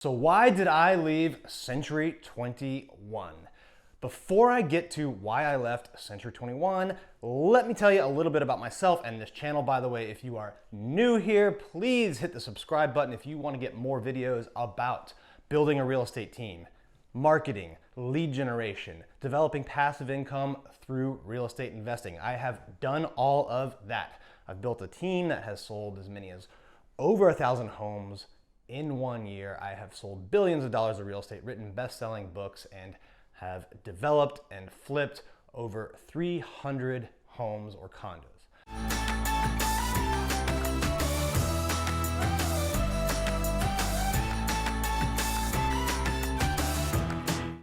So why did I leave Century 21? Before I get to why I left Century 21, let me tell you a little bit about myself and this channel. By the way, if you are new here, please hit the subscribe button if you want to get more videos about building a real estate team, marketing, lead generation, developing passive income through real estate investing. I have done all of that. I've built a team that has sold as many as over 1,000 homes in 1 year. I have sold billions of dollars of real estate, written best-selling books, and have developed and flipped over 300 homes or condos.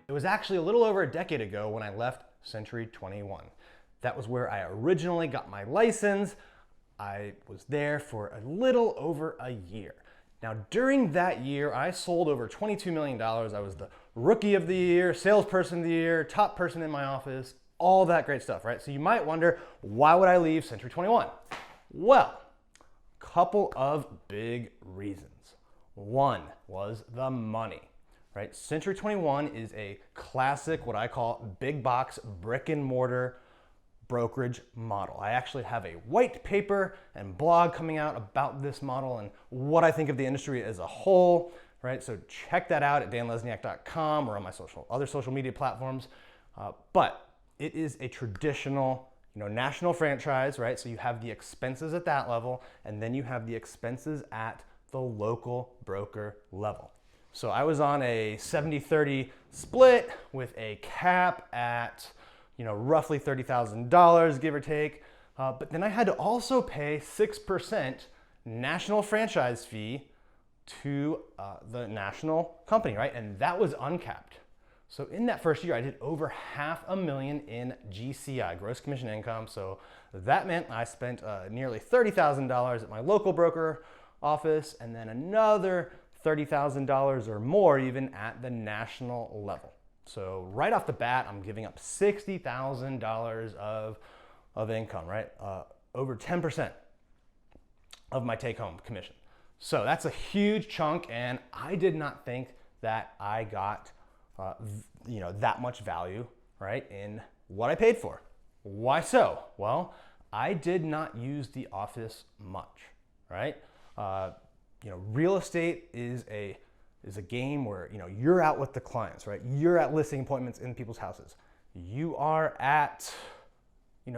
It was actually a little over a decade ago when I left Century 21. That was where I originally got my license. I was there for a little over a year. Now, during that year, I sold over $22 million. I was the rookie of the year, salesperson of the year, top person in my office, all that great stuff, right? So you might wonder, why would I leave Century 21? Well, a couple of big reasons. One was the money, right? Century 21 is a classic, what I call big box brick and mortar brokerage model. I actually have a white paper and blog coming out about this model and what I think of the industry as a whole, right? So check that out at danlesniak.com or on my other social media platforms. But it is a traditional, national franchise, right? So you have the expenses at that level, and then you have the expenses at the local broker level. So I was on a 70-30 split with a cap at roughly $30,000, give or take. But then I had to also pay 6% national franchise fee to the national company, right? And that was uncapped. So in that first year, I did over $500,000 in GCI, gross commission income. So that meant I spent nearly $30,000 at my local broker office, and then another $30,000 or more even at the national level. So right off the bat, I'm giving up $60,000 of income, right? Over 10% of my take-home commission. So that's a huge chunk, and I did not think that I got, that much value, right, in what I paid for. Why so? Well, I did not use the office much, right? Real estate is a game where you're out with the clients, right? You're at listing appointments in people's houses. You are at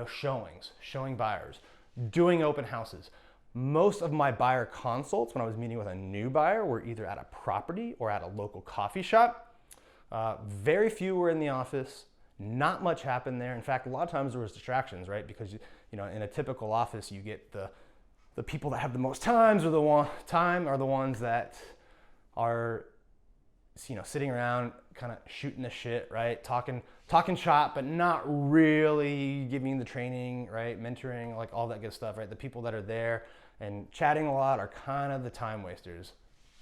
showings, showing buyers, doing open houses. Most of my buyer consults when I was meeting with a new buyer were either at a property or at a local coffee shop. Very few were in the office. Not much happened there. In fact, a lot of times there was distractions, right? Because in a typical office, you get the people that have the most time are the ones that are sitting around kind of shooting the shit, right? Talking shop, but not really giving the training, right? Mentoring, like all that good stuff, right? The people that are there and chatting a lot are kind of the time wasters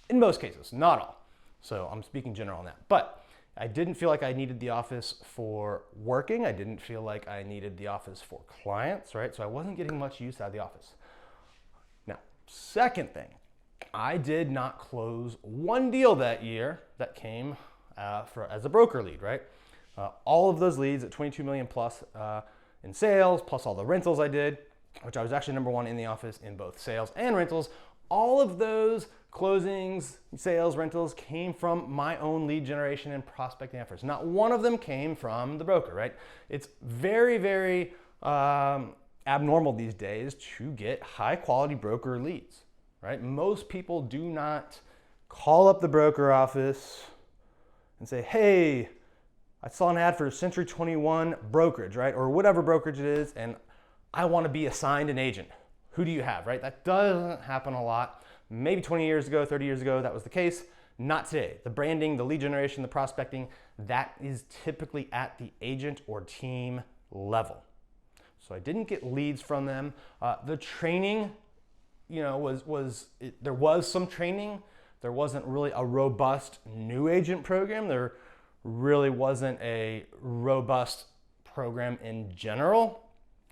in most cases, not all. So I'm speaking general on that. But I didn't feel like I needed the office for working. I didn't feel like I needed the office for clients, right? So I wasn't getting much use out of the office. Now, second thing, I did not close one deal that year that came as a broker lead, right? All of those leads at 22 million plus in sales, plus all the rentals I did, which I was actually number one in the office in both sales and rentals. All of those closings, sales, rentals came from my own lead generation and prospecting efforts. Not one of them came from the broker, right? It's very, very abnormal these days to get high quality broker leads. Right? Most people do not call up the broker office and say, hey, I saw an ad for Century 21 brokerage, right? Or whatever brokerage it is, and I want to be assigned an agent. Who do you have, right? That doesn't happen a lot. Maybe 20 years ago, 30 years ago, that was the case. Not today. The branding, the lead generation, the prospecting, that is typically at the agent or team level. So I didn't get leads from them. The training, there was some training. There wasn't really a robust new agent program. There really wasn't a robust program in general,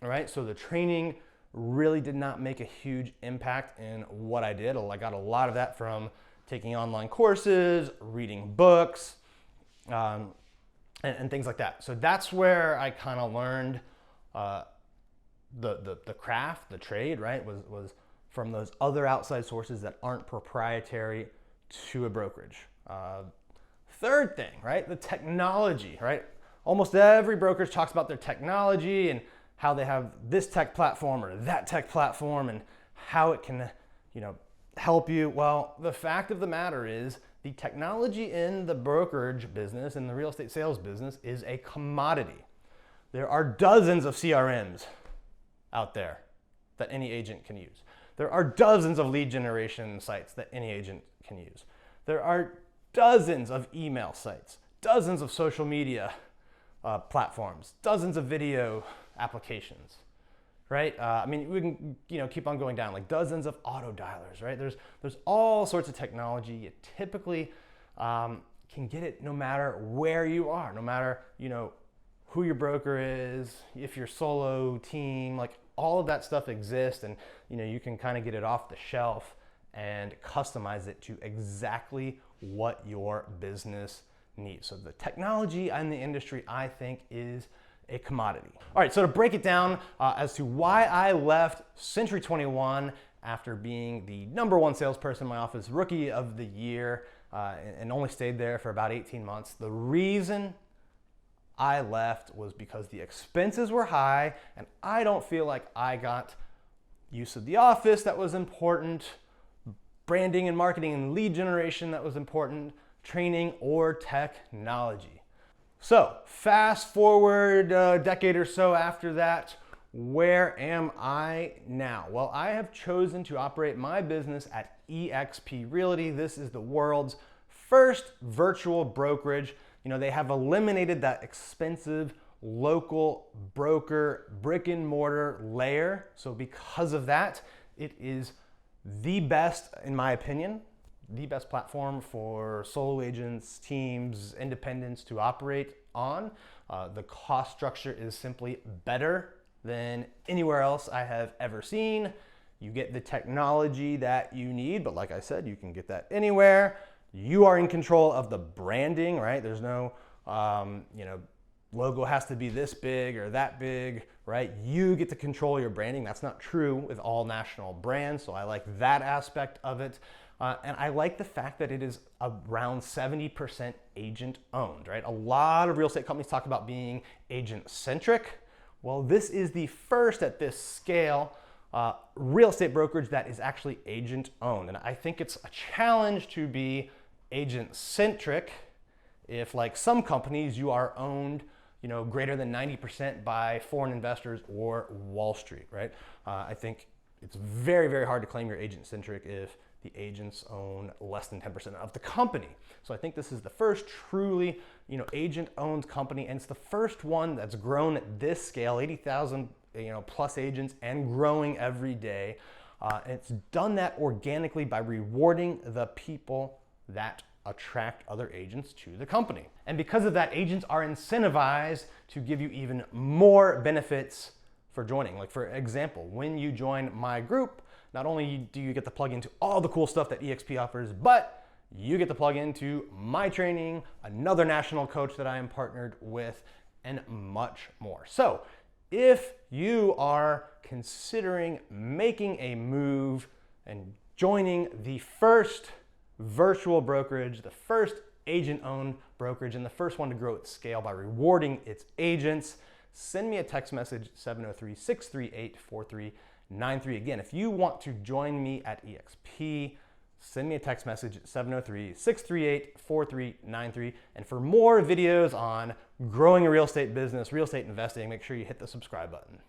right? So the training really did not make a huge impact in what I did. I got a lot of that from taking online courses, reading books, and things like that. So that's where I kind of learned the craft, the trade, right, was from those other outside sources that aren't proprietary to a brokerage. Third thing, right, the technology, right? Almost every brokerage talks about their technology and how they have this tech platform or that tech platform and how it can, help you. Well, the fact of the matter is the technology in the brokerage business, in the real estate sales business, is a commodity. There are dozens of CRMs out there that any agent can use. There are dozens of lead generation sites that any agent can use. There are dozens of email sites, dozens of social media platforms, dozens of video applications, right? We can keep on going down, like dozens of auto dialers, right? There's all sorts of technology. You typically can get it no matter where you are, no matter who your broker is, if you're solo, team, like all of that stuff exists, and you can kind of get it off the shelf and customize it to exactly what your business needs. So the technology in the industry, I think, is a commodity. All right, so to break it down as to why I left Century 21 after being the #1 salesperson in my office, rookie of the year, and only stayed there for about 18 months. The reason I left was because the expenses were high and I don't feel like I got use of the office that was important, branding and marketing and lead generation that was important, training or technology. So fast forward a decade or so after that, where am I now? Well, I have chosen to operate my business at eXp Realty. This is the world's first virtual brokerage. They have eliminated that expensive local broker brick and mortar layer. So because of that, it is the best, in my opinion, the best platform for solo agents, teams, independents to operate on. The cost structure is simply better than anywhere else I have ever seen. You get the technology that you need, but like I said, you can get that anywhere. You are in control of the branding, right? There's no, logo has to be this big or that big, right? You get to control your branding. That's not true with all national brands, so I like that aspect of it. And I like the fact that it is around 70% agent owned, right? A lot of real estate companies talk about being agent centric. Well, this is the first at this scale real estate brokerage that is actually agent owned. And I think it's a challenge to be agent centric if, like some companies, you are owned greater than 90% by foreign investors or Wall Street, right? I think it's very, very hard to claim you're agent centric if the agents own less than 10% of the company. So I think this is the first truly, agent-owned company, and it's the first one that's grown at this scale, 80,000, plus agents, and growing every day. And it's done that organically by rewarding the people that attract other agents to the company. And because of that, agents are incentivized to give you even more benefits for joining. Like, for example, when you join my group, not only do you get to plug into all the cool stuff that eXp offers, but you get to plug into my training, another national coach that I am partnered with, and much more. So if you are considering making a move and joining the first virtual brokerage, the first agent-owned brokerage, and the first one to grow at scale by rewarding its agents, send me a text message, 703-638-4393. Again, if you want to join me at eXp, send me a text message at 703-638-4393. And for more videos on growing a real estate business, real estate investing, make sure you hit the subscribe button.